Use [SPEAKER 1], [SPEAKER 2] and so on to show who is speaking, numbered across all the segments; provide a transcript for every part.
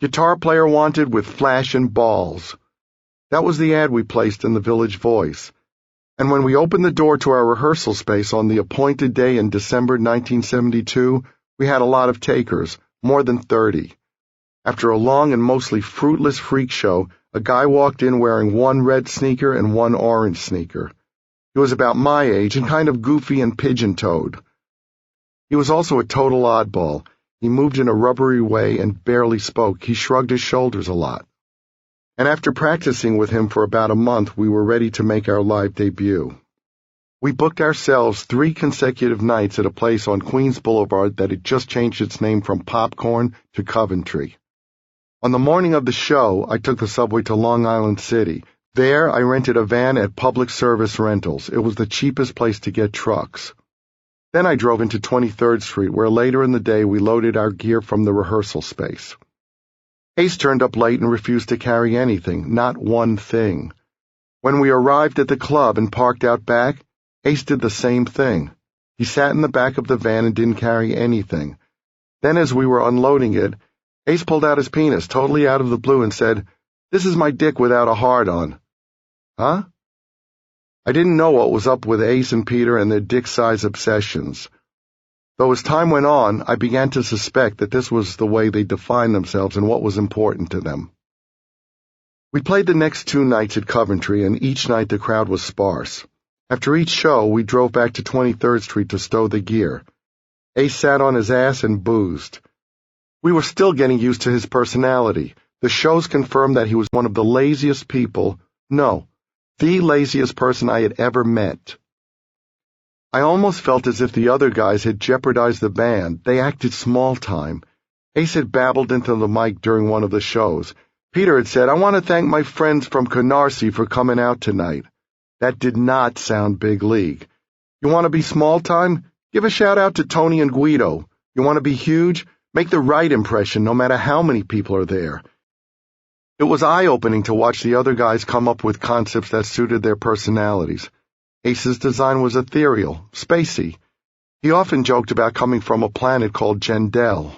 [SPEAKER 1] Guitar player wanted with flash and balls. That was the ad we placed in the Village Voice. And when we opened the door to our rehearsal space on the appointed day in December 1972, we had a lot of takers, more than 30. After a long and mostly fruitless freak show, a guy walked in wearing one red sneaker and one orange sneaker. He was about my age and kind of goofy and pigeon-toed. He was also a total oddball. He moved in a rubbery way and barely spoke. He shrugged his shoulders a lot. And after practicing with him for about a month, we were ready to make our live debut. We booked ourselves 3 consecutive nights at a place on Queens Boulevard that had just changed its name from Popcorn to Coventry. On the morning of the show, I took the subway to Long Island City. There, I rented a van at Public Service Rentals. It was the cheapest place to get trucks. Then I drove into 23rd Street, where later in the day we loaded our gear from the rehearsal space. Ace turned up late and refused to carry anything, not one thing. When we arrived at the club and parked out back, Ace did the same thing. He sat in the back of the van and didn't carry anything. Then as we were unloading it, Ace pulled out his penis totally out of the blue and said, "This is my dick without a hard-on." Huh? I didn't know what was up with Ace and Peter and their dick-size obsessions. Though as time went on, I began to suspect that this was the way they defined themselves and what was important to them. We played the next 2 nights at Coventry, and each night the crowd was sparse. After each show, we drove back to 23rd Street to stow the gear. Ace sat on his ass and boozed. We were still getting used to his personality. The shows confirmed that he was one of the laziest people, the laziest person I had ever met. I almost felt as if the other guys had jeopardized the band. They acted small time. Ace had babbled into the mic during one of the shows. Peter had said, "I want to thank my friends from Canarsie for coming out tonight." That did not sound big league. You want to be small time? Give a shout out to Tony and Guido. You want to be huge? Make the right impression no matter how many people are there. It was eye-opening to watch the other guys come up with concepts that suited their personalities. Ace's design was ethereal, spacey. He often joked about coming from a planet called Jendel.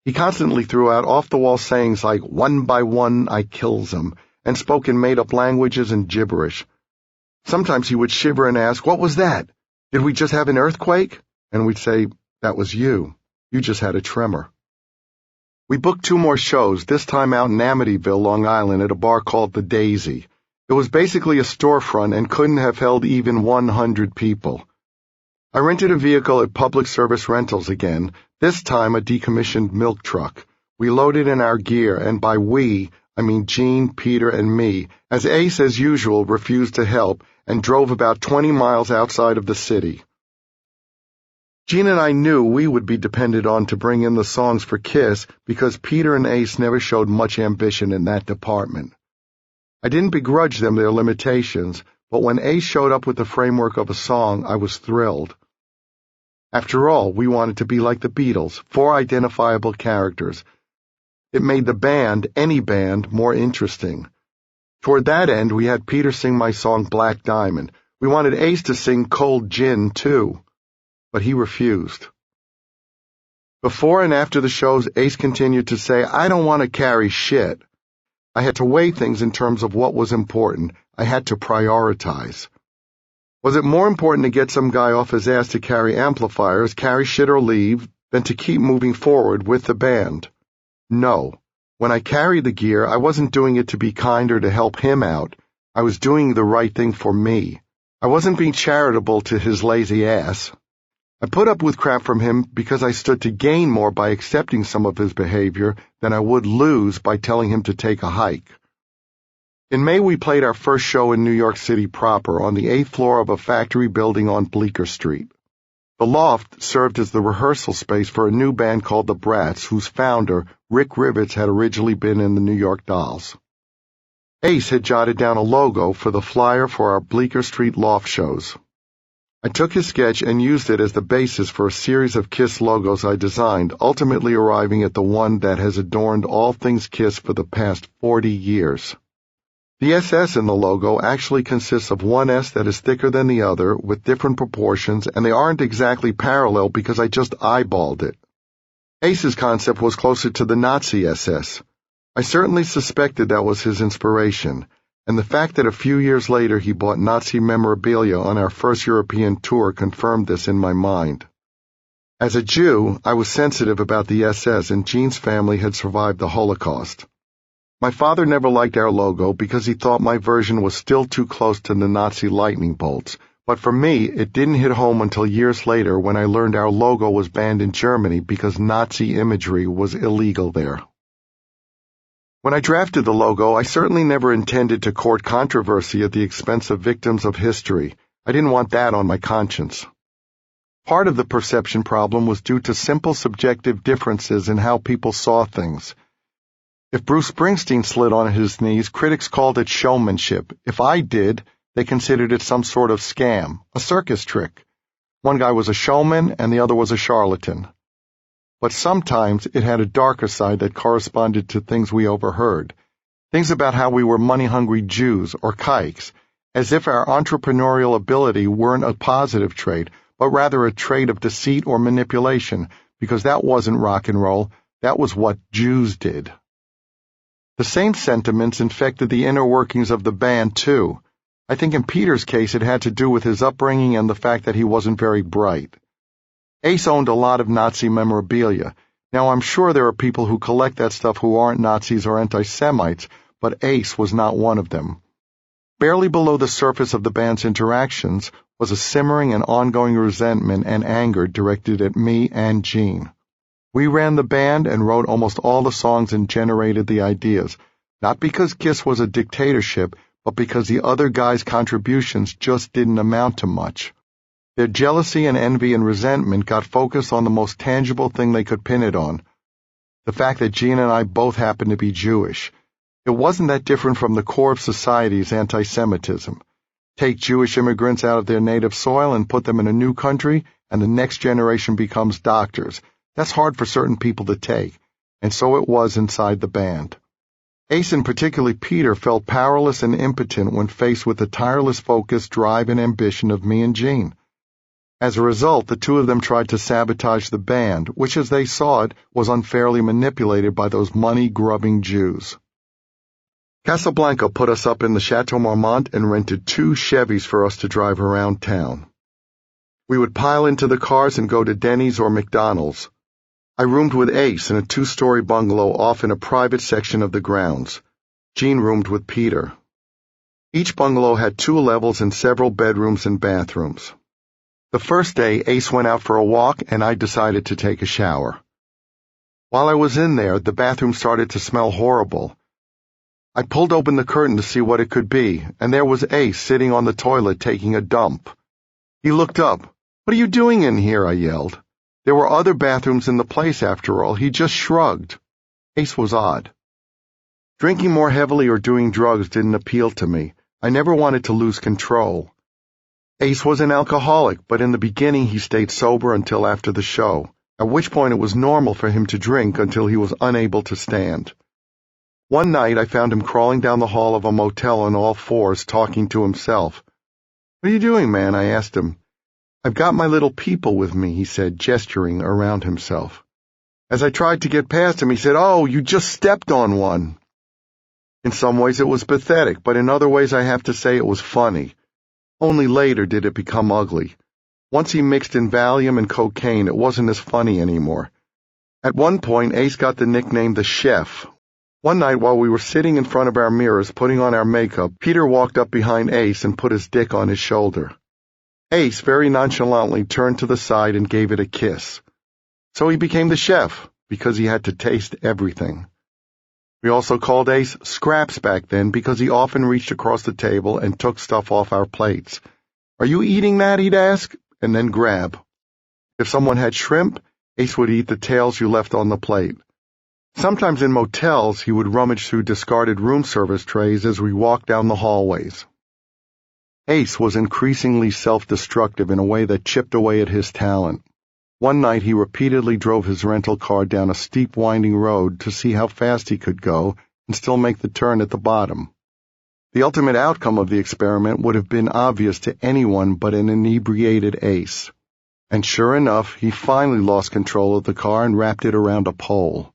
[SPEAKER 1] He constantly threw out off-the-wall sayings like, "One by one I kills 'em," and spoke in made-up languages and gibberish. Sometimes he would shiver and ask, "What was that? Did we just have an earthquake?" And we'd say, "That was you. You just had a tremor." We booked 2 more shows, this time out in Amityville, Long Island, at a bar called The Daisy. It was basically a storefront and couldn't have held even 100 people. I rented a vehicle at Public Service Rentals again, this time a decommissioned milk truck. We loaded in our gear, and by we, I mean Gene, Peter, and me, as Ace, as usual, refused to help and drove about 20 miles outside of the city. Gene and I knew we would be depended on to bring in the songs for Kiss because Peter and Ace never showed much ambition in that department. I didn't begrudge them their limitations, but when Ace showed up with the framework of a song, I was thrilled. After all, we wanted to be like the Beatles, 4 identifiable characters. It made the band, any band, more interesting. Toward that end, we had Peter sing my song Black Diamond. We wanted Ace to sing Cold Gin, too, but he refused. Before and after the shows, Ace continued to say, "I don't want to carry shit." I had to weigh things in terms of what was important. I had to prioritize. Was it more important to get some guy off his ass to carry amplifiers, carry shit or leave, than to keep moving forward with the band? No. When I carried the gear, I wasn't doing it to be kind or to help him out. I was doing the right thing for me. I wasn't being charitable to his lazy ass. I put up with crap from him because I stood to gain more by accepting some of his behavior than I would lose by telling him to take a hike. In May, we played our first show in New York City proper on the 8th floor of a factory building on Bleecker Street. The loft served as the rehearsal space for a new band called the Brats, whose founder, Rick Rivets, had originally been in the New York Dolls. Ace had jotted down a logo for the flyer for our Bleecker Street loft shows. I took his sketch and used it as the basis for a series of Kiss logos I designed, ultimately arriving at the one that has adorned all things Kiss for the past 40 years. The SS in the logo actually consists of one S that is thicker than the other, with different proportions, and they aren't exactly parallel because I just eyeballed it. Ace's concept was closer to the Nazi SS. I certainly suspected that was his inspiration, and the fact that a few years later he bought Nazi memorabilia on our first European tour confirmed this in my mind. As a Jew, I was sensitive about the SS, and Gene's family had survived the Holocaust. My father never liked our logo because he thought my version was still too close to the Nazi lightning bolts, but for me, it didn't hit home until years later when I learned our logo was banned in Germany because Nazi imagery was illegal there. When I drafted the logo, I certainly never intended to court controversy at the expense of victims of history. I didn't want that on my conscience. Part of the perception problem was due to simple subjective differences in how people saw things. If Bruce Springsteen slid on his knees, critics called it showmanship. If I did, they considered it some sort of scam, a circus trick. One guy was a showman and the other was a charlatan. But sometimes it had a darker side that corresponded to things we overheard, things about how we were money-hungry Jews or kikes, as if our entrepreneurial ability weren't a positive trait, but rather a trait of deceit or manipulation, because that wasn't rock and roll, that was what Jews did. The same sentiments infected the inner workings of the band, too. I think in Peter's case it had to do with his upbringing and the fact that he wasn't very bright. Ace owned a lot of Nazi memorabilia. Now, I'm sure there are people who collect that stuff who aren't Nazis or anti-Semites, but Ace was not one of them. Barely below the surface of the band's interactions was a simmering and ongoing resentment and anger directed at me and Gene. We ran the band and wrote almost all the songs and generated the ideas, not because KISS was a dictatorship, but because the other guys' contributions just didn't amount to much. Their jealousy and envy and resentment got focused on the most tangible thing they could pin it on, the fact that Gene and I both happened to be Jewish. It wasn't that different from the core of society's anti-Semitism. Take Jewish immigrants out of their native soil and put them in a new country, and the next generation becomes doctors. That's hard for certain people to take, and so it was inside the band. Ace, and particularly Peter, felt powerless and impotent when faced with the tireless focus, drive, and ambition of me and Gene. As a result, the two of them tried to sabotage the band, which, as they saw it, was unfairly manipulated by those money-grubbing Jews. Casablanca put us up in the Chateau Marmont and rented 2 Chevys for us to drive around town. We would pile into the cars and go to Denny's or McDonald's. I roomed with Ace in a 2-story bungalow off in a private section of the grounds. Gene roomed with Peter. Each bungalow had 2 levels and several bedrooms and bathrooms. The first day, Ace went out for a walk and I decided to take a shower. While I was in there, the bathroom started to smell horrible. I pulled open the curtain to see what it could be, and there was Ace sitting on the toilet taking a dump. He looked up. "What are you doing in here?" I yelled. There were other bathrooms in the place, after all. He just shrugged. Ace was odd. Drinking more heavily or doing drugs didn't appeal to me. I never wanted to lose control. Ace was an alcoholic, but in the beginning he stayed sober until after the show, at which point it was normal for him to drink until he was unable to stand. One night I found him crawling down the hall of a motel on all fours, talking to himself. "What are you doing, man?" I asked him. "I've got my little people with me," he said, gesturing around himself. As I tried to get past him, he said, "Oh, you just stepped on one." In some ways it was pathetic, but in other ways I have to say it was funny. Only later did it become ugly. Once he mixed in Valium and cocaine, it wasn't as funny anymore. At one point, Ace got the nickname the Chef. One night while we were sitting in front of our mirrors putting on our makeup, Peter walked up behind Ace and put his dick on his shoulder. Ace very nonchalantly turned to the side and gave it a kiss. So he became the chef, because he had to taste everything. We also called Ace Scraps back then because he often reached across the table and took stuff off our plates. "Are you eating that?" he'd ask, and then grab. If someone had shrimp, Ace would eat the tails you left on the plate. Sometimes in motels, he would rummage through discarded room service trays as we walked down the hallways. Ace was increasingly self-destructive in a way that chipped away at his talent. One night he repeatedly drove his rental car down a steep winding road to see how fast he could go and still make the turn at the bottom. The ultimate outcome of the experiment would have been obvious to anyone but an inebriated Ace. And sure enough, he finally lost control of the car and wrapped it around a pole.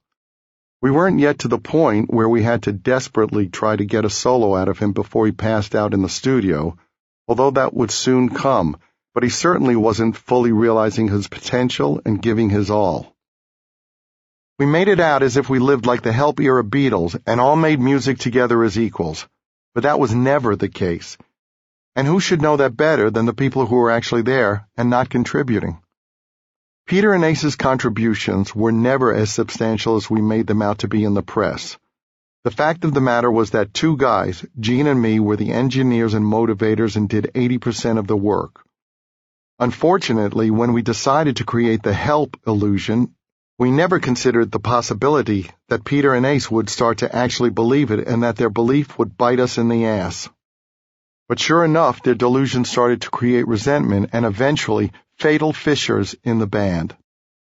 [SPEAKER 1] We weren't yet to the point where we had to desperately try to get a solo out of him before he passed out in the studio, although that would soon come, but he certainly wasn't fully realizing his potential and giving his all. We made it out as if we lived like the Help-era Beatles and all made music together as equals, but that was never the case. And who should know that better than the people who were actually there and not contributing? Peter and Ace's contributions were never as substantial as we made them out to be in the press. The fact of the matter was that two guys, Gene and me, were the engineers and motivators and did 80% of the work. Unfortunately, when we decided to create the help illusion, we never considered the possibility that Peter and Ace would start to actually believe it and that their belief would bite us in the ass. But sure enough, their delusion started to create resentment and eventually fatal fissures in the band.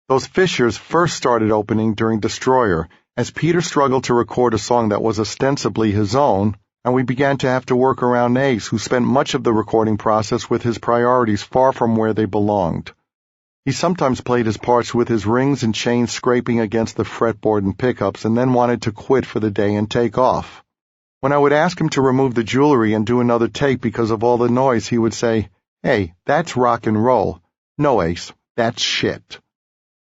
[SPEAKER 1] Those fissures first started opening during Destroyer, as Peter struggled to record a song that was ostensibly his own, and we began to have to work around Ace, who spent much of the recording process with his priorities far from where they belonged. He sometimes played his parts with his rings and chains scraping against the fretboard and pickups and then wanted to quit for the day and take off. When I would ask him to remove the jewelry and do another take because of all the noise, he would say, "Hey, that's rock and roll. No, Ace, that's shit."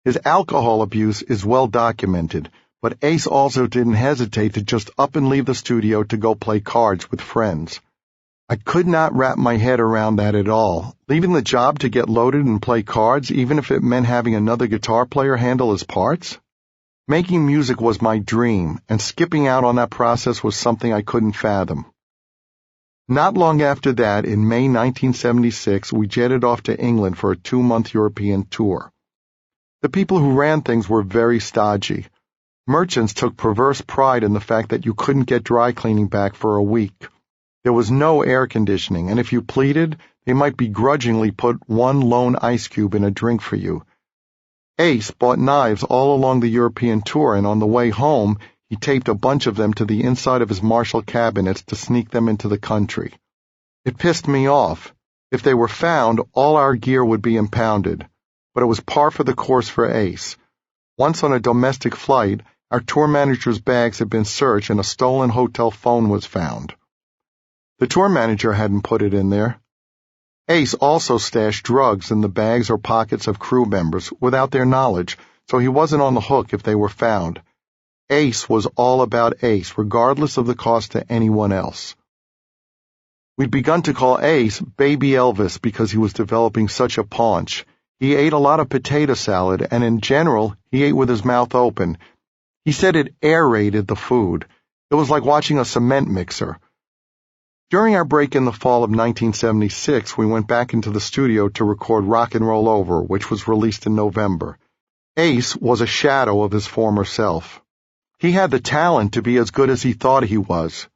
[SPEAKER 1] His alcohol abuse is well documented, but Ace also didn't hesitate to just up and leave the studio to go play cards with friends. I could not wrap my head around that at all, leaving the job to get loaded and play cards even if it meant having another guitar player handle his parts. Making music was my dream, and skipping out on that process was something I couldn't fathom. Not long after that, in May 1976, we jetted off to England for a 2-month European tour. The people who ran things were very stodgy. Merchants took perverse pride in the fact that you couldn't get dry cleaning back for a week. There was no air conditioning, and if you pleaded, they might begrudgingly put one lone ice cube in a drink for you. Ace bought knives all along the European tour, and on the way home, he taped a bunch of them to the inside of his Marshall cabinets to sneak them into the country. It pissed me off. If they were found, all our gear would be impounded. But it was par for the course for Ace. Once on a domestic flight, our tour manager's bags had been searched and a stolen hotel phone was found. The tour manager hadn't put it in there. Ace also stashed drugs in the bags or pockets of crew members without their knowledge, so he wasn't on the hook if they were found. Ace was all about Ace, regardless of the cost to anyone else. We'd begun to call Ace Baby Elvis because he was developing such a paunch. He ate a lot of potato salad, and in general, he ate with his mouth open. He said it aerated the food. It was like watching a cement mixer. During our break in the fall of 1976, we went back into the studio to record Rock and Roll Over, which was released in November. Ace was a shadow of his former self. He had the talent to be as good as he thought he was.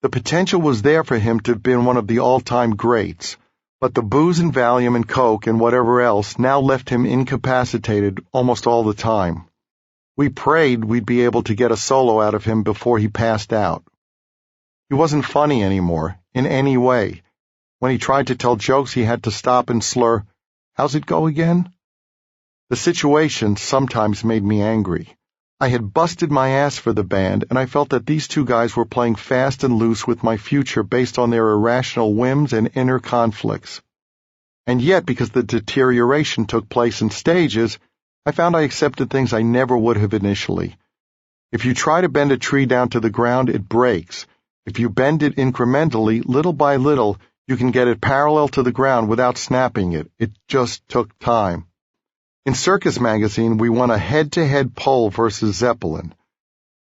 [SPEAKER 1] The potential was there for him to have been one of the all-time greats, but the booze and Valium and Coke and whatever else now left him incapacitated almost all the time. We prayed we'd be able to get a solo out of him before he passed out. He wasn't funny anymore, in any way. When he tried to tell jokes, he had to stop and slur, "How's it go again?" The situation sometimes made me angry. I had busted my ass for the band, and I felt that these two guys were playing fast and loose with my future based on their irrational whims and inner conflicts. And yet, because the deterioration took place in stages, I found I accepted things I never would have initially. If you try to bend a tree down to the ground, it breaks. If you bend it incrementally, little by little, you can get it parallel to the ground without snapping it. It just took time. In Circus Magazine, we won a head-to-head poll versus Zeppelin.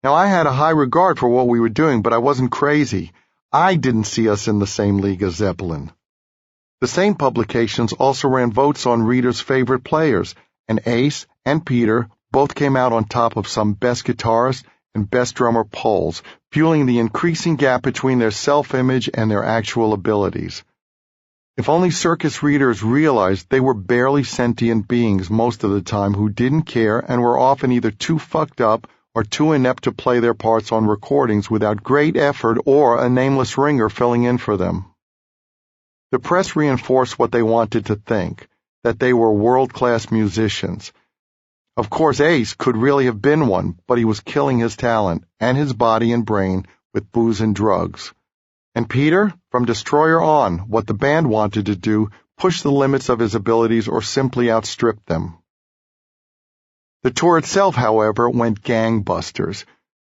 [SPEAKER 1] Now, I had a high regard for what we were doing, but I wasn't crazy. I didn't see us in the same league as Zeppelin. The same publications also ran votes on readers' favorite players, and Ace and Peter both came out on top of some best guitarist and best drummer polls, fueling the increasing gap between their self-image and their actual abilities. If only circus readers realized they were barely sentient beings most of the time who didn't care and were often either too fucked up or too inept to play their parts on recordings without great effort or a nameless ringer filling in for them. The press reinforced what they wanted to think, that they were world-class musicians. Of course, Ace could really have been one, but he was killing his talent and his body and brain with booze and drugs. And Peter, from Destroyer on, what the band wanted to do, push the limits of his abilities or simply outstrip them. The tour itself, however, went gangbusters.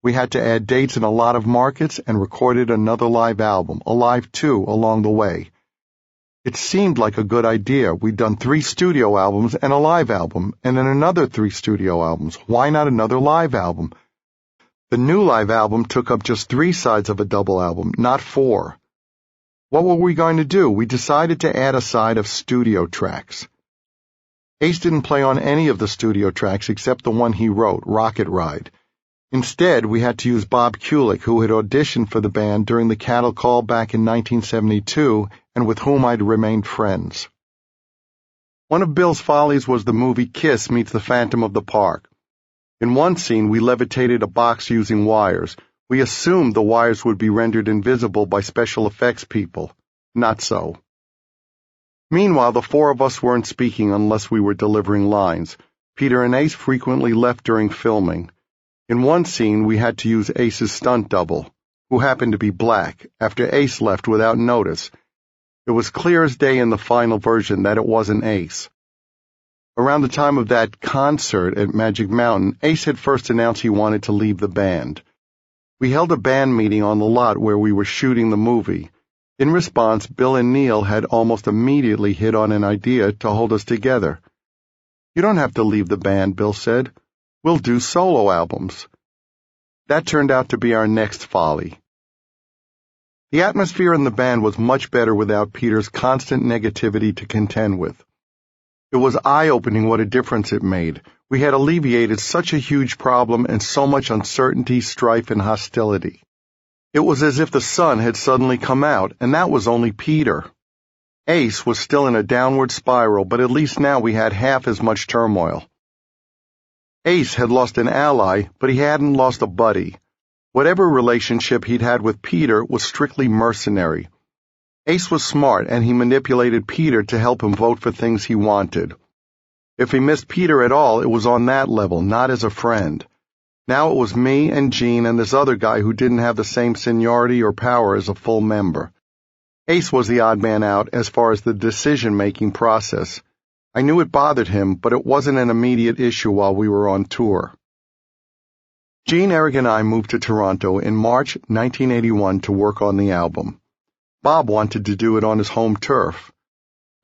[SPEAKER 1] We had to add dates in a lot of markets and recorded another live album, Alive 2, along the way. It seemed like a good idea. We'd done 3 studio albums and a live album, and then another 3 studio albums. Why not another live album? The new live album took up just 3 sides of a double album, not 4. What were we going to do? We decided to add a side of studio tracks. Ace didn't play on any of the studio tracks except the one he wrote, Rocket Ride. Instead, we had to use Bob Kulick, who had auditioned for the band during the Cattle Call back in 1972 and with whom I'd remained friends. One of Bill's follies was the movie Kiss Meets the Phantom of the Park. In one scene, we levitated a box using wires. We assumed the wires would be rendered invisible by special effects people. Not so. Meanwhile, the 4 of us weren't speaking unless we were delivering lines. Peter and Ace frequently left during filming. In one scene, we had to use Ace's stunt double, who happened to be black, after Ace left without notice. It was clear as day in the final version that it wasn't Ace. Around the time of that concert at Magic Mountain, Ace had first announced he wanted to leave the band. We held a band meeting on the lot where we were shooting the movie. In response, Bill and Neil had almost immediately hit on an idea to hold us together. "You don't have to leave the band," Bill said. "We'll do solo albums." That turned out to be our next folly. The atmosphere in the band was much better without Peter's constant negativity to contend with. It was eye-opening what a difference it made. We had alleviated such a huge problem and so much uncertainty, strife, and hostility. It was as if the sun had suddenly come out, and that was only Peter. Ace was still in a downward spiral, but at least now we had half as much turmoil. Ace had lost an ally, but he hadn't lost a buddy. Whatever relationship he'd had with Peter was strictly mercenary. Ace was smart, and he manipulated Peter to help him vote for things he wanted. If he missed Peter at all, it was on that level, not as a friend. Now it was me and Gene and this other guy who didn't have the same seniority or power as a full member. Ace was the odd man out as far as the decision-making process. I knew it bothered him, but it wasn't an immediate issue while we were on tour. Gene, Eric, and I moved to Toronto in March 1981 to work on the album. Bob wanted to do it on his home turf.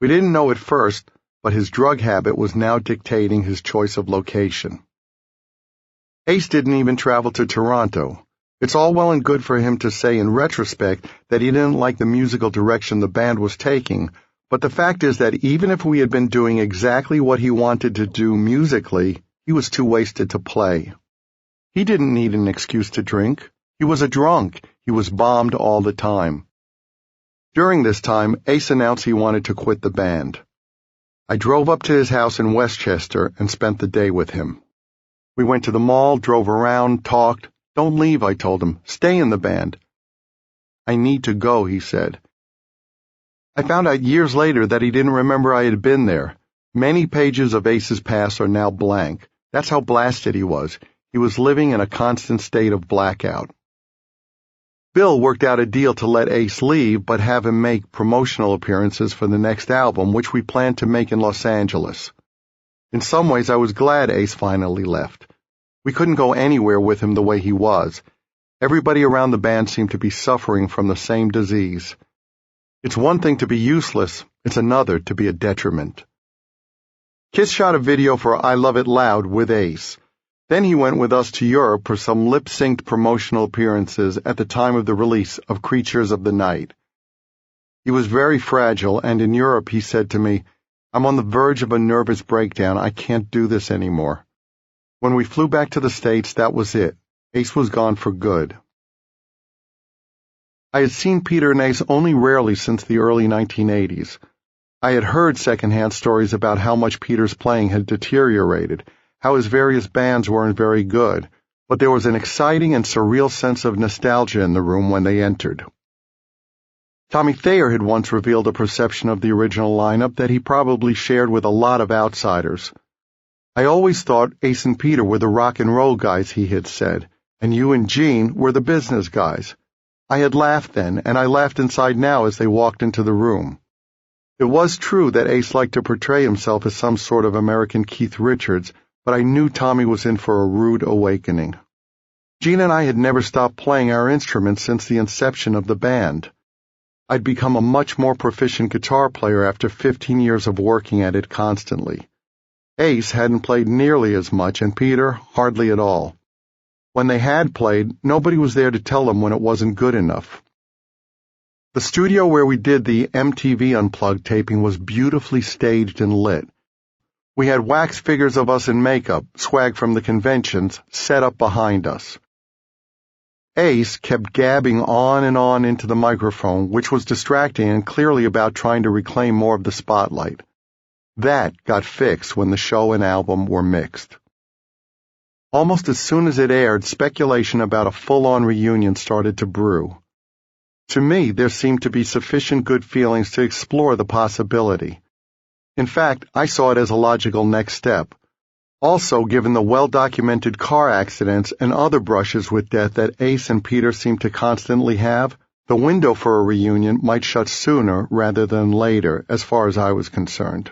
[SPEAKER 1] We didn't know at first, but his drug habit was now dictating his choice of location. Ace didn't even travel to Toronto. It's all well and good for him to say in retrospect that he didn't like the musical direction the band was taking, but the fact is that even if we had been doing exactly what he wanted to do musically, he was too wasted to play. He didn't need an excuse to drink. He was a drunk. He was bombed all the time. During this time, Ace announced he wanted to quit the band. I drove up to his house in Westchester and spent the day with him. We went to the mall, drove around, talked. "Don't leave," I told him. "Stay in the band." "I need to go," he said. I found out years later that he didn't remember I had been there. Many pages of Ace's past are now blank. That's how blasted he was. He was living in a constant state of blackout. Bill worked out a deal to let Ace leave, but have him make promotional appearances for the next album, which we planned to make in Los Angeles. In some ways, I was glad Ace finally left. We couldn't go anywhere with him the way he was. Everybody around the band seemed to be suffering from the same disease. It's one thing to be useless, it's another to be a detriment. Kiss shot a video for I Love It Loud with Ace. Then he went with us to Europe for some lip-synced promotional appearances at the time of the release of Creatures of the Night. He was very fragile, and in Europe he said to me, "I'm on the verge of a nervous breakdown. I can't do this anymore." When we flew back to the States, that was it. Ace was gone for good. I had seen Peter and Ace only rarely since the early 1980s. I had heard secondhand stories about how much Peter's playing had deteriorated, how his various bands weren't very good, but there was an exciting and surreal sense of nostalgia in the room when they entered. Tommy Thayer had once revealed a perception of the original lineup that he probably shared with a lot of outsiders. I always thought Ace and Peter were the rock and roll guys, he had said, and you and Gene were the business guys. I had laughed then, and I laughed inside now as they walked into the room. It was true that Ace liked to portray himself as some sort of American Keith Richards, but I knew Tommy was in for a rude awakening. Gene and I had never stopped playing our instruments since the inception of the band. I'd become a much more proficient guitar player after 15 years of working at it constantly. Ace hadn't played nearly as much, and Peter hardly at all. When they had played, nobody was there to tell them when it wasn't good enough. The studio where we did the MTV Unplugged taping was beautifully staged and lit. We had wax figures of us in makeup, swag from the conventions, set up behind us. Ace kept gabbing on and on into the microphone, which was distracting and clearly about trying to reclaim more of the spotlight. That got fixed when the show and album were mixed. Almost as soon as it aired, speculation about a full-on reunion started to brew. To me, there seemed to be sufficient good feelings to explore the possibility. In fact, I saw it as a logical next step. Also, given the well-documented car accidents and other brushes with death that Ace and Peter seemed to constantly have, the window for a reunion might shut sooner rather than later, as far as I was concerned.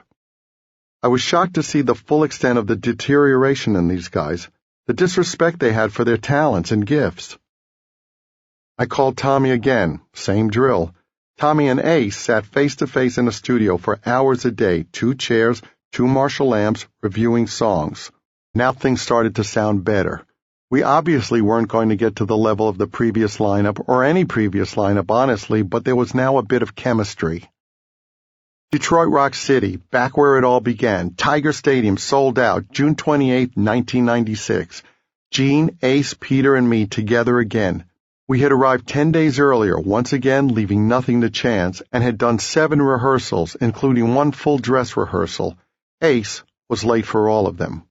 [SPEAKER 1] I was shocked to see the full extent of the deterioration in these guys, the disrespect they had for their talents and gifts. I called Tommy again, same drill. Tommy and Ace sat face-to-face in a studio for hours a day, 2 chairs, 2 Marshall lamps, reviewing songs. Now things started to sound better. We obviously weren't going to get to the level of the previous lineup, or any previous lineup, honestly, but there was now a bit of chemistry. Detroit Rock City, back where it all began, Tiger Stadium sold out, June 28, 1996. Gene, Ace, Peter, and me together again. We had arrived 10 days earlier, once again leaving nothing to chance, and had done 7 rehearsals, including 1 full dress rehearsal. Ace was late for all of them.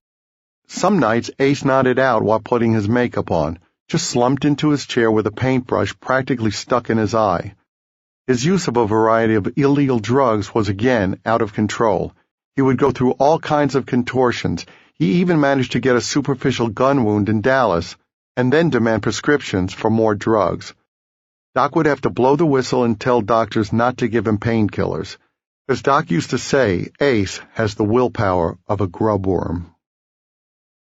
[SPEAKER 1] Some nights Ace nodded out while putting his makeup on, just slumped into his chair with a paintbrush practically stuck in his eye. His use of a variety of illegal drugs was again out of control. He would go through all kinds of contortions. He even managed to get a superficial gun wound in Dallas, and then demand prescriptions for more drugs. Doc would have to blow the whistle and tell doctors not to give him painkillers. As Doc used to say, Ace has the willpower of a grubworm.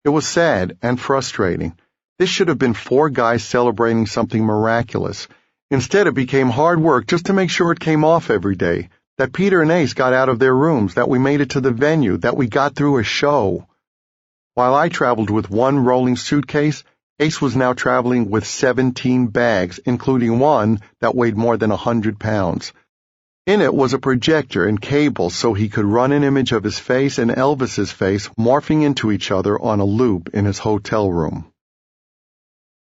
[SPEAKER 1] It was sad and frustrating. This should have been 4 guys celebrating something miraculous. Instead, it became hard work just to make sure it came off every day, that Peter and Ace got out of their rooms, that we made it to the venue, that we got through a show. While I traveled with 1 rolling suitcase, Ace was now traveling with 17 bags, including one that weighed more than 100 pounds. In it was a projector and cables so he could run an image of his face and Elvis's face morphing into each other on a loop in his hotel room.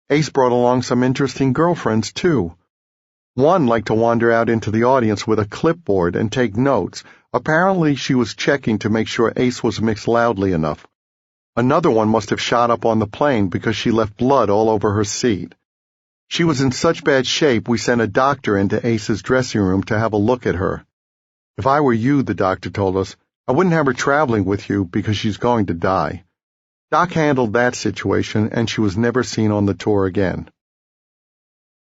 [SPEAKER 1] Ace brought along some interesting girlfriends, too. One liked to wander out into the audience with a clipboard and take notes. Apparently she was checking to make sure Ace was mixed loudly enough. Another one must have shot up on the plane because she left blood all over her seat. She was in such bad shape we sent a doctor into Ace's dressing room to have a look at her. If I were you, the doctor told us, I wouldn't have her traveling with you because she's going to die. Doc handled that situation, and she was never seen on the tour again.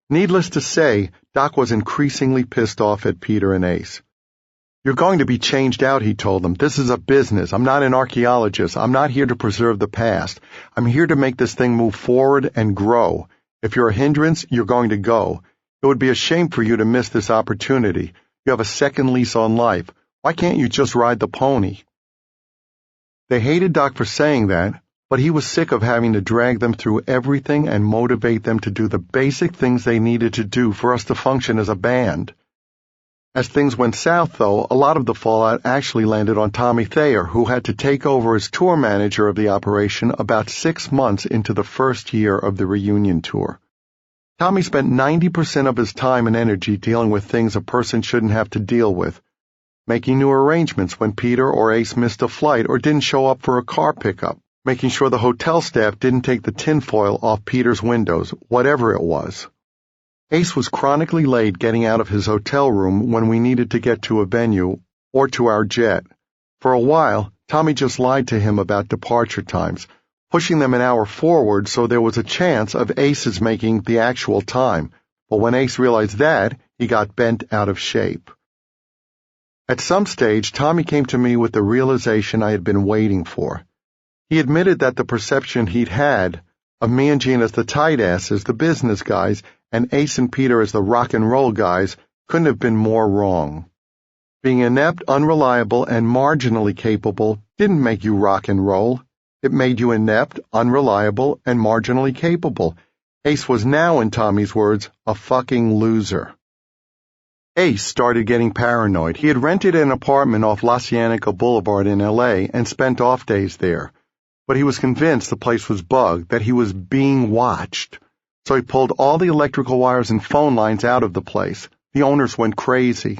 [SPEAKER 1] Needless to say, Doc was increasingly pissed off at Peter and Ace. You're going to be changed out, he told them. This is a business. I'm not an archaeologist. I'm not here to preserve the past. I'm here to make this thing move forward and grow. If you're a hindrance, you're going to go. It would be a shame for you to miss this opportunity. You have a second lease on life. Why can't you just ride the pony? They hated Doc for saying that, but he was sick of having to drag them through everything and motivate them to do the basic things they needed to do for us to function as a band. As things went south, though, a lot of the fallout actually landed on Tommy Thayer, who had to take over as tour manager of the operation about 6 months into the first year of the reunion tour. Tommy spent 90% of his time and energy dealing with things a person shouldn't have to deal with, making new arrangements when Peter or Ace missed a flight or didn't show up for a car pickup, making sure the hotel staff didn't take the tinfoil off Peter's windows, whatever it was. Ace was chronically late getting out of his hotel room when we needed to get to a venue or to our jet. For a while, Tommy just lied to him about departure times, pushing them an hour forward so there was a chance of Ace's making the actual time. But when Ace realized that, he got bent out of shape. At some stage, Tommy came to me with the realization I had been waiting for. He admitted that the perception he'd had of me and Gene as the tight asses, the business guys, and Ace and Peter as the rock and roll guys couldn't have been more wrong. Being inept, unreliable, and marginally capable didn't make you rock and roll. It made you inept, unreliable, and marginally capable. Ace was now, in Tommy's words, a fucking loser. Ace started getting paranoid. He had rented an apartment off La Cienega Boulevard in L.A. and spent off days there. But he was convinced the place was bugged, that he was being watched. So he pulled all the electrical wires and phone lines out of the place. The owners went crazy.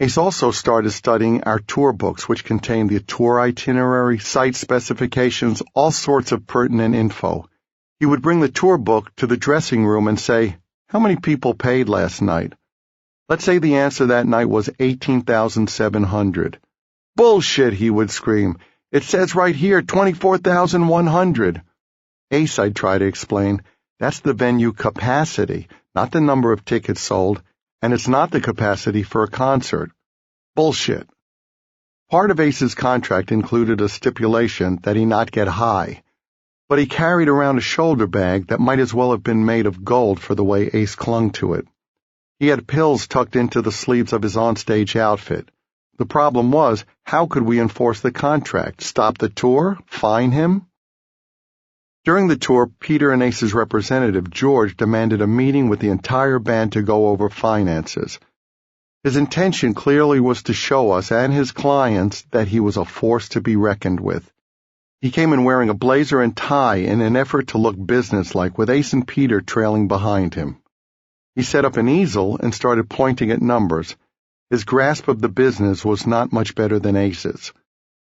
[SPEAKER 1] Ace also started studying our tour books, which contained the tour itinerary, site specifications, all sorts of pertinent info. He would bring the tour book to the dressing room and say, "How many people paid last night?" Let's say the answer that night was 18,700. "Bullshit," he would scream. "It says right here 24,100. Ace, I'd try to explain, that's the venue capacity, not the number of tickets sold, and it's not the capacity for a concert. Bullshit. Part of Ace's contract included a stipulation that he not get high, but he carried around a shoulder bag that might as well have been made of gold for the way Ace clung to it. He had pills tucked into the sleeves of his onstage outfit. The problem was, how could we enforce the contract? Stop the tour? Fine him? During the tour, Peter and Ace's representative, George, demanded a meeting with the entire band to go over finances. His intention clearly was to show us and his clients that he was a force to be reckoned with. He came in wearing a blazer and tie in an effort to look businesslike, with Ace and Peter trailing behind him. He set up an easel and started pointing at numbers. His grasp of the business was not much better than Ace's.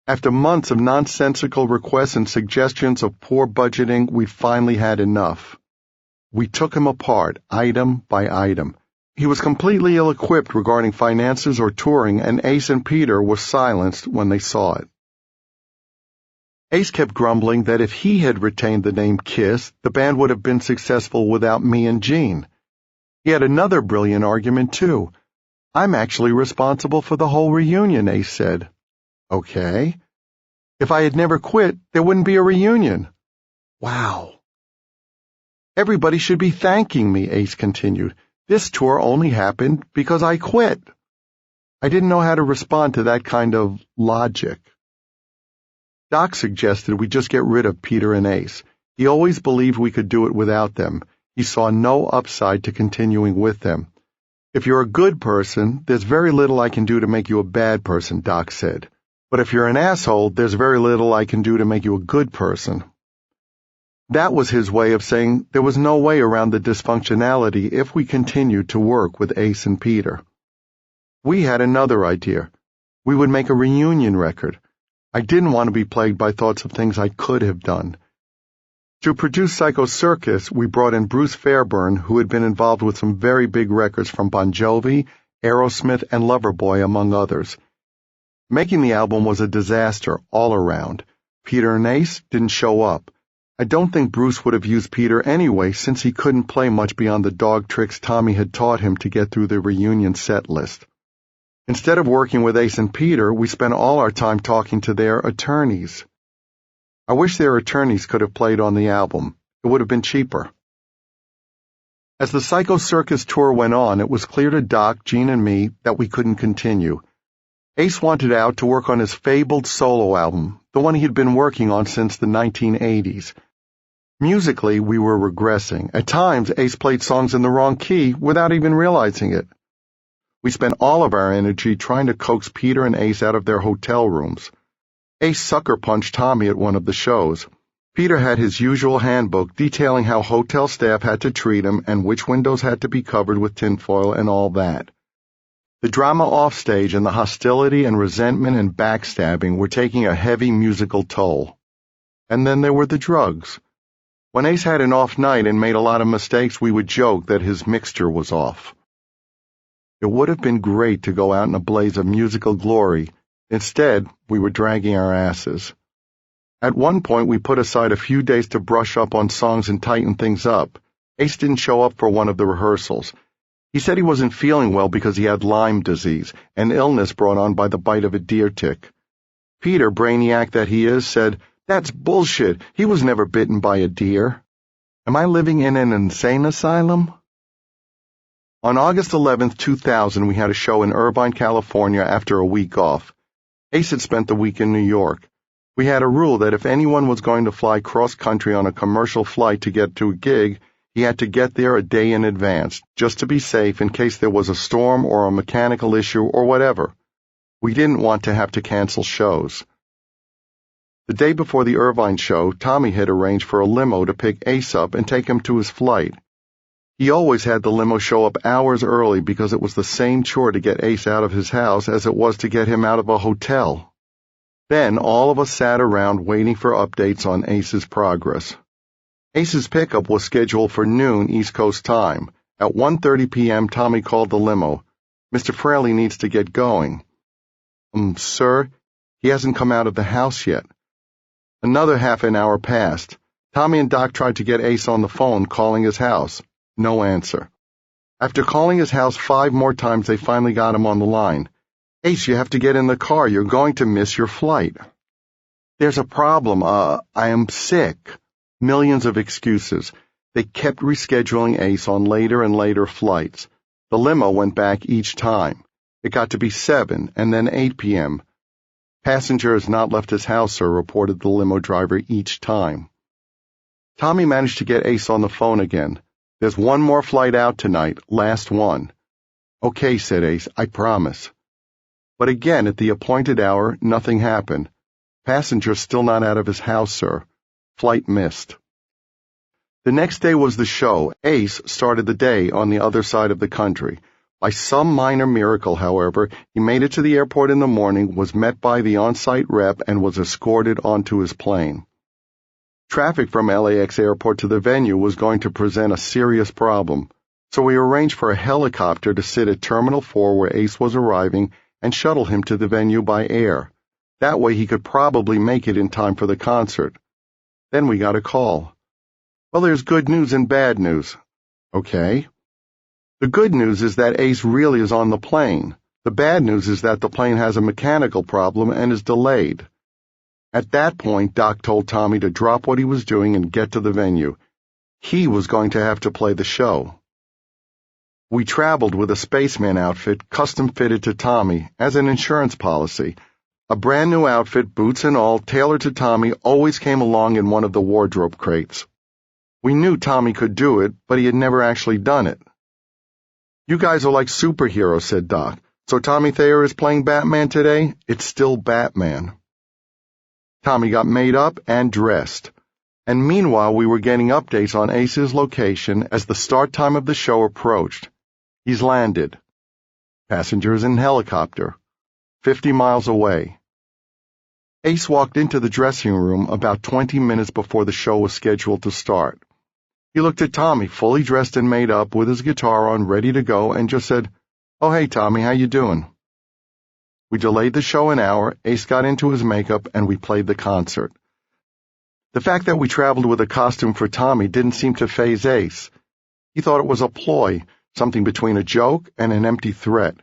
[SPEAKER 1] After months of nonsensical requests and suggestions of poor budgeting, we finally had enough. We took him apart, item by item. He was completely ill-equipped regarding finances or touring, and Ace and Peter were silenced when they saw it. Ace kept grumbling that if he had retained the name Kiss, the band would have been successful without me and Gene. He had another brilliant argument, too. "I'm actually responsible for the whole reunion," Ace said. "Okay. If I had never quit, there wouldn't be a reunion." "Wow." "Everybody should be thanking me," Ace continued. "This tour only happened because I quit." I didn't know how to respond to that kind of logic. Doc suggested we just get rid of Peter and Ace. He always believed we could do it without them. He saw no upside to continuing with them. "If you're a good person, there's very little I can do to make you a bad person," Doc said. "But if you're an asshole, there's very little I can do to make you a good person." That was his way of saying there was no way around the dysfunctionality if we continued to work with Ace and Peter. We had another idea. We would make a reunion record. I didn't want to be plagued by thoughts of things I could have done. To produce Psycho Circus, we brought in Bruce Fairburn, who had been involved with some very big records from Bon Jovi, Aerosmith, and Loverboy, among others. Making the album was a disaster all around. Peter and Ace didn't show up. I don't think Bruce would have used Peter anyway, since he couldn't play much beyond the dog tricks Tommy had taught him to get through the reunion set list. Instead of working with Ace and Peter, we spent all our time talking to their attorneys. I wish their attorneys could have played on the album. It would have been cheaper. As the Psycho Circus tour went on, it was clear to Doc, Gene, and me that we couldn't continue. Ace wanted out to work on his fabled solo album, the one he had been working on since the 1980s. Musically, we were regressing. At times, Ace played songs in the wrong key without even realizing it. We spent all of our energy trying to coax Peter and Ace out of their hotel rooms. Ace sucker-punched Tommy at one of the shows. Peter had his usual handbook detailing how hotel staff had to treat him and which windows had to be covered with tinfoil and all that. The drama offstage and the hostility and resentment and backstabbing were taking a heavy musical toll. And then there were the drugs. When Ace had an off night and made a lot of mistakes, we would joke that his mixture was off. It would have been great to go out in a blaze of musical glory, Instead, we were dragging our asses. At one point, we put aside a few days to brush up on songs and tighten things up. Ace didn't show up for one of the rehearsals. He said he wasn't feeling well because he had Lyme disease, an illness brought on by the bite of a deer tick. Peter, brainiac that he is, said, "That's bullshit. He was never bitten by a deer." Am I living in an insane asylum? On August 11th, 2000, we had a show in Irvine, California after a week off. Ace had spent the week in New York. We had a rule that if anyone was going to fly cross-country on a commercial flight to get to a gig, he had to get there a day in advance, just to be safe in case there was a storm or a mechanical issue or whatever. We didn't want to have to cancel shows. The day before the Irvine show, Tommy had arranged for a limo to pick Ace up and take him to his flight. He always had the limo show up hours early because it was the same chore to get Ace out of his house as it was to get him out of a hotel. Then all of us sat around waiting for updates on Ace's progress. Ace's pickup was scheduled for noon East Coast time. At 1:30 p.m., Tommy called the limo. "Mr. Frehley needs to get going." Sir, he hasn't come out of the house yet." Another half an hour passed. Tommy and Doc tried to get Ace on the phone, calling his house. No answer. After calling his house 5 more times, they finally got him on the line. "Ace, you have to get in the car. You're going to miss your flight." "There's a problem. I am sick." Millions of excuses. They kept rescheduling Ace on later and later flights. The limo went back each time. It got to be 7 and then 8 p.m. "Passenger has not left his house, sir," reported the limo driver each time. Tommy managed to get Ace on the phone again. "There's one more flight out tonight, last one." "Okay," said Ace, "I promise." But again, at the appointed hour, nothing happened. "Passenger's still not out of his house, sir. Flight missed." The next day was the show. Ace started the day on the other side of the country. By some minor miracle, however, he made it to the airport in the morning, was met by the on-site rep, and was escorted onto his plane. Traffic from LAX airport to the venue was going to present a serious problem, so we arranged for a helicopter to sit at Terminal 4 where Ace was arriving and shuttle him to the venue by air. That way he could probably make it in time for the concert. Then we got a call. "Well, there's good news and bad news." "Okay." "The good news is that Ace really is on the plane. The bad news is that the plane has a mechanical problem and is delayed." At that point, Doc told Tommy to drop what he was doing and get to the venue. He was going to have to play the show. We traveled with a spaceman outfit custom fitted to Tommy as an insurance policy. A brand new outfit, boots and all, tailored to Tommy, always came along in one of the wardrobe crates. We knew Tommy could do it, but he had never actually done it. "You guys are like superheroes," said Doc. "So Tommy Thayer is playing Batman today? It's still Batman." Tommy got made up and dressed. And meanwhile, we were getting updates on Ace's location as the start time of the show approached. He's landed. Passenger is in helicopter. 50 miles away. Ace walked into the dressing room about 20 minutes before the show was scheduled to start. He looked at Tommy, fully dressed and made up, with his guitar on, ready to go, and just said, "Oh, hey, Tommy, how you doing?" We delayed the show an hour, Ace got into his makeup, and we played the concert. The fact that we traveled with a costume for Tommy didn't seem to faze Ace. He thought it was a ploy, something between a joke and an empty threat.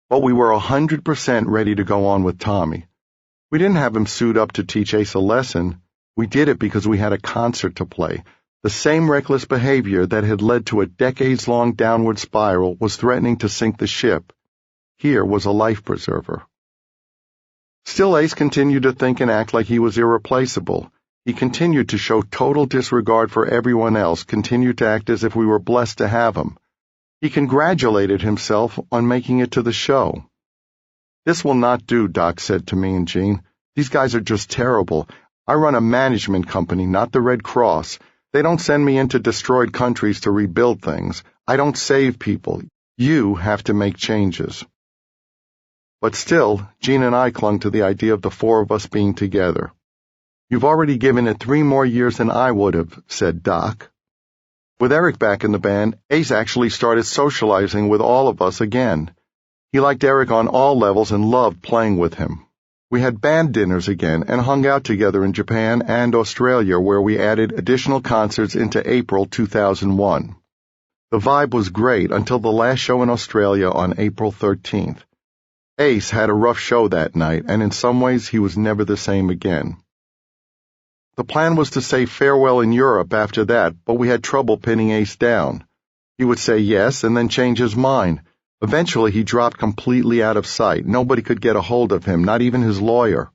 [SPEAKER 1] But we were 100% ready to go on with Tommy. We didn't have him suit up to teach Ace a lesson. We did it because we had a concert to play. The same reckless behavior that had led to a decades-long downward spiral was threatening to sink the ship. Here was a life preserver. Still, Ace continued to think and act like he was irreplaceable. He continued to show total disregard for everyone else, continued to act as if we were blessed to have him. He congratulated himself on making it to the show. "This will not do," Doc said to me and Jean. "These guys are just terrible. I run a management company, not the Red Cross. They don't send me into destroyed countries to rebuild things. I don't save people. You have to make changes." But still, Jean and I clung to the idea of the 4 of us being together. "You've already given it 3 more years than I would have," said Doc. With Eric back in the band, Ace actually started socializing with all of us again. He liked Eric on all levels and loved playing with him. We had band dinners again and hung out together in Japan and Australia, where we added additional concerts into April 2001. The vibe was great until the last show in Australia on April 13th. Ace had a rough show that night, and in some ways he was never the same again. The plan was to say farewell in Europe after that, but we had trouble pinning Ace down. He would say yes and then change his mind. Eventually he dropped completely out of sight. Nobody could get a hold of him, not even his lawyer.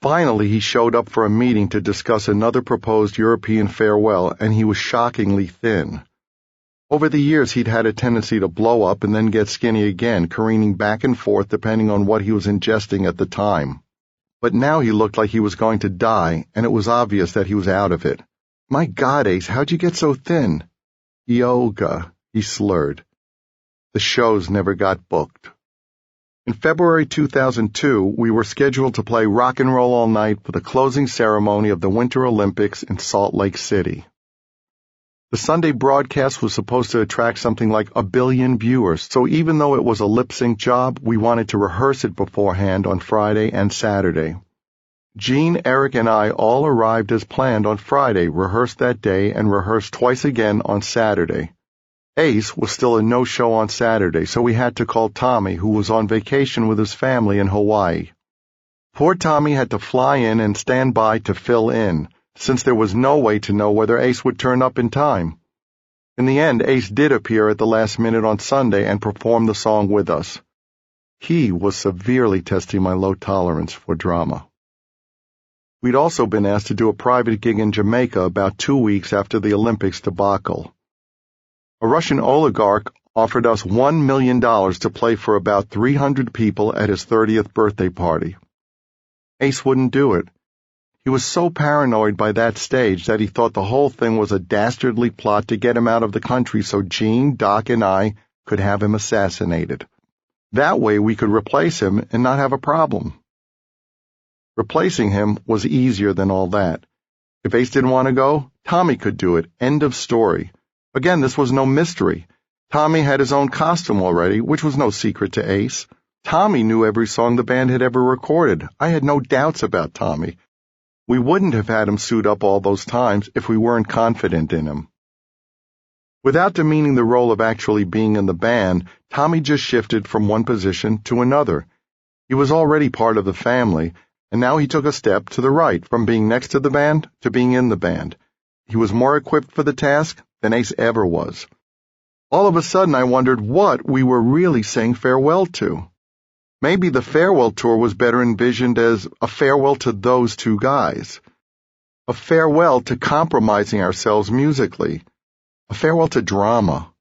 [SPEAKER 1] Finally he showed up for a meeting to discuss another proposed European farewell, and he was shockingly thin. Over the years he'd had a tendency to blow up and then get skinny again, careening back and forth depending on what he was ingesting at the time. But now he looked like he was going to die, and it was obvious that he was out of it. "My God, Ace, how'd you get so thin?" "Yoga," he slurred. The shows never got booked. In February 2002, we were scheduled to play Rock and Roll All Night for the closing ceremony of the Winter Olympics in Salt Lake City. The Sunday broadcast was supposed to attract something like 1 billion viewers, so even though it was a lip-sync job, we wanted to rehearse it beforehand on Friday and Saturday. Gene, Eric, and I all arrived as planned on Friday, rehearsed that day, and rehearsed twice again on Saturday. Ace was still a no-show on Saturday, so we had to call Tommy, who was on vacation with his family in Hawaii. Poor Tommy had to fly in and stand by to fill in, since there was no way to know whether Ace would turn up in time. In the end, Ace did appear at the last minute on Sunday and perform the song with us. He was severely testing my low tolerance for drama. We'd also been asked to do a private gig in Jamaica about 2 weeks after the Olympics debacle. A Russian oligarch offered us $1 million to play for about 300 people at his 30th birthday party. Ace wouldn't do it. He was so paranoid by that stage that he thought the whole thing was a dastardly plot to get him out of the country so Gene, Doc, and I could have him assassinated. That way we could replace him and not have a problem. Replacing him was easier than all that. If Ace didn't want to go, Tommy could do it. End of story. Again, this was no mystery. Tommy had his own costume already, which was no secret to Ace. Tommy knew every song the band had ever recorded. I had no doubts about Tommy. We wouldn't have had him suit up all those times if we weren't confident in him. Without demeaning the role of actually being in the band, Tommy just shifted from one position to another. He was already part of the family, and now he took a step to the right, from being next to the band to being in the band. He was more equipped for the task than Ace ever was. All of a sudden I wondered what we were really saying farewell to. Maybe the farewell tour was better envisioned as a farewell to those two guys. A farewell to compromising ourselves musically. A farewell to drama.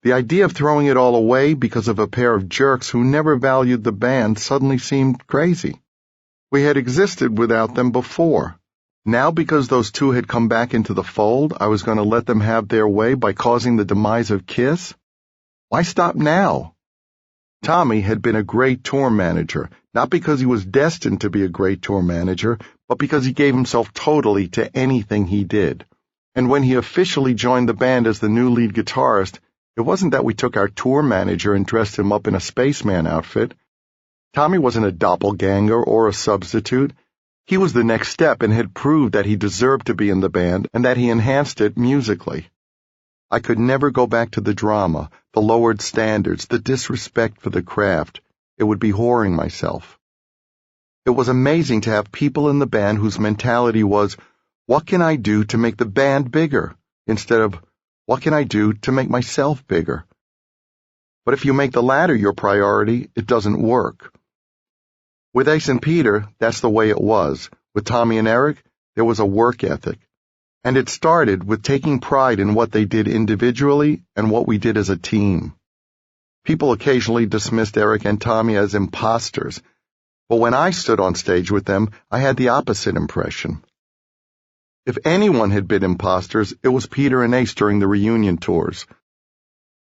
[SPEAKER 1] The idea of throwing it all away because of a pair of jerks who never valued the band suddenly seemed crazy. We had existed without them before. Now, because those two had come back into the fold, I was going to let them have their way by causing the demise of Kiss? Why stop now? Tommy had been a great tour manager, not because he was destined to be a great tour manager, but because he gave himself totally to anything he did. And when he officially joined the band as the new lead guitarist, it wasn't that we took our tour manager and dressed him up in a spaceman outfit. Tommy wasn't a doppelganger or a substitute. He was the next step and had proved that he deserved to be in the band and that he enhanced it musically. I could never go back to the drama, the lowered standards, the disrespect for the craft. It would be whoring myself. It was amazing to have people in the band whose mentality was, what can I do to make the band bigger? Instead of, what can I do to make myself bigger? But if you make the latter your priority, it doesn't work. With Ace and Peter, that's the way it was. With Tommy and Eric, there was a work ethic. And it started with taking pride in what they did individually and what we did as a team. People occasionally dismissed Eric and Tommy as imposters, but when I stood on stage with them, I had the opposite impression. If anyone had been imposters, it was Peter and Ace during the reunion tours.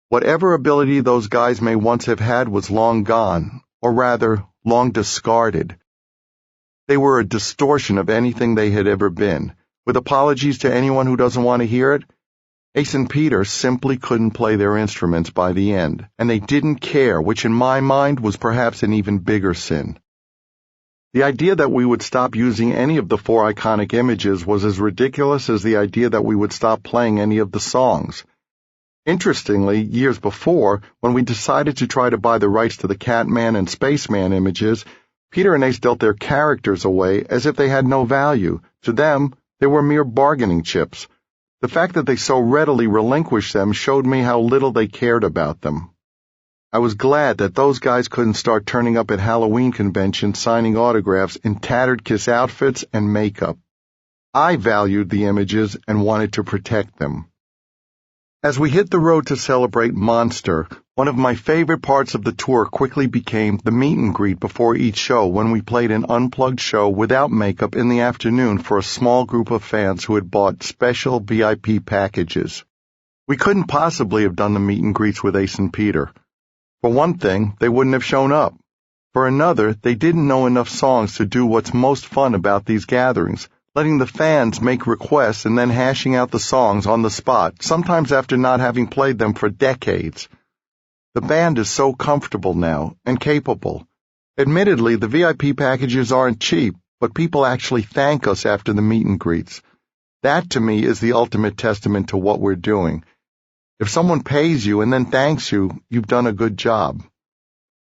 [SPEAKER 1] Whatever ability those guys may once have had was long gone, or rather, long discarded. They were a distortion of anything they had ever been. With apologies to anyone who doesn't want to hear it, Ace and Peter simply couldn't play their instruments by the end, and they didn't care, which in my mind was perhaps an even bigger sin. The idea that we would stop using any of the 4 iconic images was as ridiculous as the idea that we would stop playing any of the songs. Interestingly, years before, when we decided to try to buy the rights to the Catman and Spaceman images, Peter and Ace dealt their characters away as if they had no value. To them, they were mere bargaining chips. The fact that they so readily relinquished them showed me how little they cared about them. I was glad that those guys couldn't start turning up at Halloween conventions signing autographs in tattered Kiss outfits and makeup. I valued the images and wanted to protect them. As we hit the road to celebrate Monster, one of my favorite parts of the tour quickly became the meet and greet before each show when we played an unplugged show without makeup in the afternoon for a small group of fans who had bought special VIP packages. We couldn't possibly have done the meet and greets with Ace and Peter. For one thing, they wouldn't have shown up. For another, they didn't know enough songs to do what's most fun about these gatherings, letting the fans make requests and then hashing out the songs on the spot, sometimes after not having played them for decades. The band is so comfortable now and capable. Admittedly, the VIP packages aren't cheap, but people actually thank us after the meet and greets. That, to me, is the ultimate testament to what we're doing. If someone pays you and then thanks you, you've done a good job.